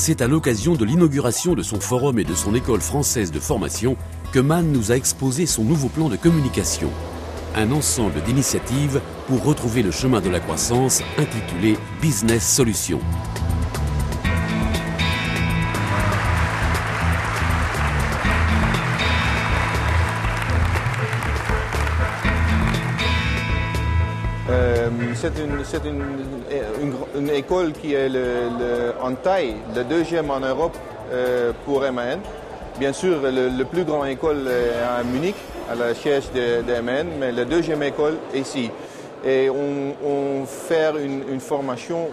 C'est à l'occasion de l'inauguration de son forum et de son école française de formation que Man nous a exposé son nouveau plan de communication. Un ensemble d'initiatives pour retrouver le chemin de la croissance intitulé Business Solutions. C'est une école qui est en taille, la deuxième en Europe pour MAN. Bien sûr, le plus grande école est à Munich, à la siège de MAN, mais la deuxième école est ici. Et on fait une formation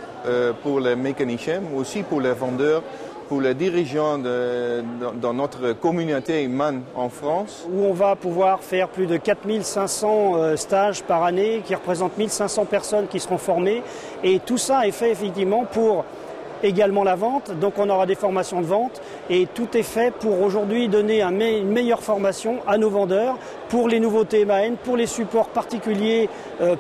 pour les mécaniciens, mais aussi pour les vendeurs, pour les dirigeants dans notre communauté MAN en France. Où on va pouvoir faire plus de 4500 stages par année qui représentent 1500 personnes qui seront formées. Et tout ça est fait effectivement pour également la vente, donc on aura des formations de vente et tout est fait pour aujourd'hui donner une meilleure formation à nos vendeurs pour les nouveautés MAN, pour les supports particuliers,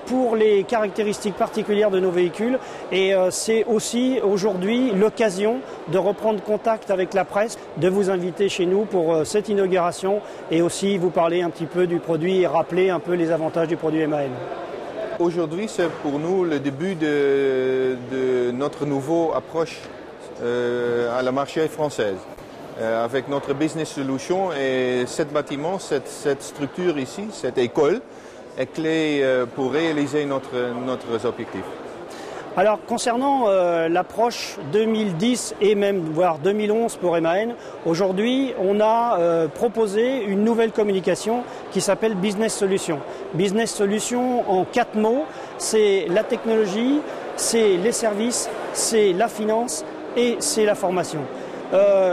pour les caractéristiques particulières de nos véhicules et c'est aussi aujourd'hui l'occasion de reprendre contact avec la presse, de vous inviter chez nous pour cette inauguration et aussi vous parler un petit peu du produit et rappeler un peu les avantages du produit MAN. Aujourd'hui, c'est pour nous le début de notre nouvelle approche à la marché française. Avec notre business solution et ce bâtiment, cette structure ici, cette école, est clé pour réaliser notre objectif. Alors concernant l'approche 2010 et même voire 2011 pour MAN, aujourd'hui on a proposé une nouvelle communication qui s'appelle Business Solutions. Business Solutions en 4 mots, c'est la technologie, c'est les services, c'est la finance et c'est la formation.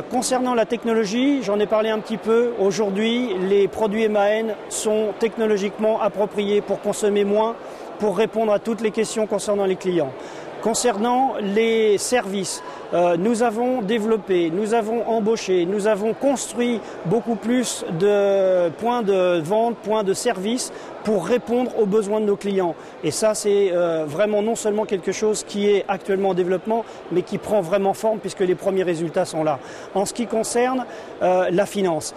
Concernant la technologie, j'en ai parlé un petit peu, aujourd'hui les produits MAN sont technologiquement appropriés pour consommer moins, pour répondre à toutes les questions concernant les clients. Concernant les services, nous avons développé, nous avons embauché, nous avons construit beaucoup plus de points de vente, points de service pour répondre aux besoins de nos clients. Et ça, c'est vraiment non seulement quelque chose qui est actuellement en développement, mais qui prend vraiment forme puisque les premiers résultats sont là. En ce qui concerne la finance,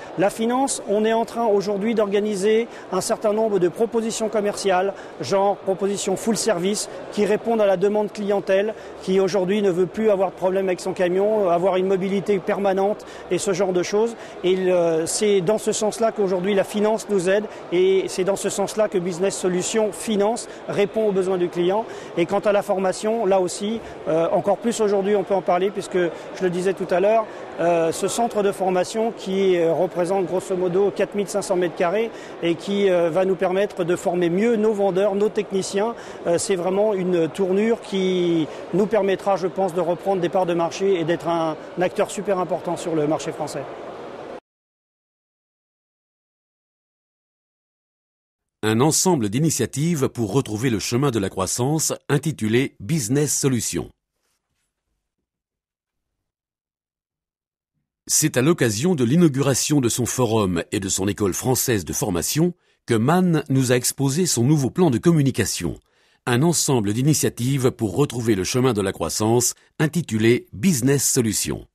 on est en train aujourd'hui d'organiser un certain nombre de propositions commerciales, genre propositions full service, qui répondent à la demande clientèle, qui aujourd'hui ne veut plus avoir de problème avec son camion, avoir une mobilité permanente et ce genre de choses. Et c'est dans ce sens-là qu'aujourd'hui la finance nous aide et c'est dans ce sens-là que Business Solutions Finance répond aux besoins du client. Et quant à la formation, là aussi, encore plus aujourd'hui on peut en parler puisque je le disais tout à l'heure, ce centre de formation qui représente grosso modo 4500 m² et qui va nous permettre de former mieux nos vendeurs, nos techniciens, c'est vraiment une tournure qui nous permettra, je pense, de reprendre des parts de marché et d'être un acteur super important sur le marché français. Un ensemble d'initiatives pour retrouver le chemin de la croissance intitulé Business Solutions. C'est à l'occasion de l'inauguration de son forum et de son école française de formation que Man nous a exposé son nouveau plan de communication. Un ensemble d'initiatives pour retrouver le chemin de la croissance intitulé Business Solutions.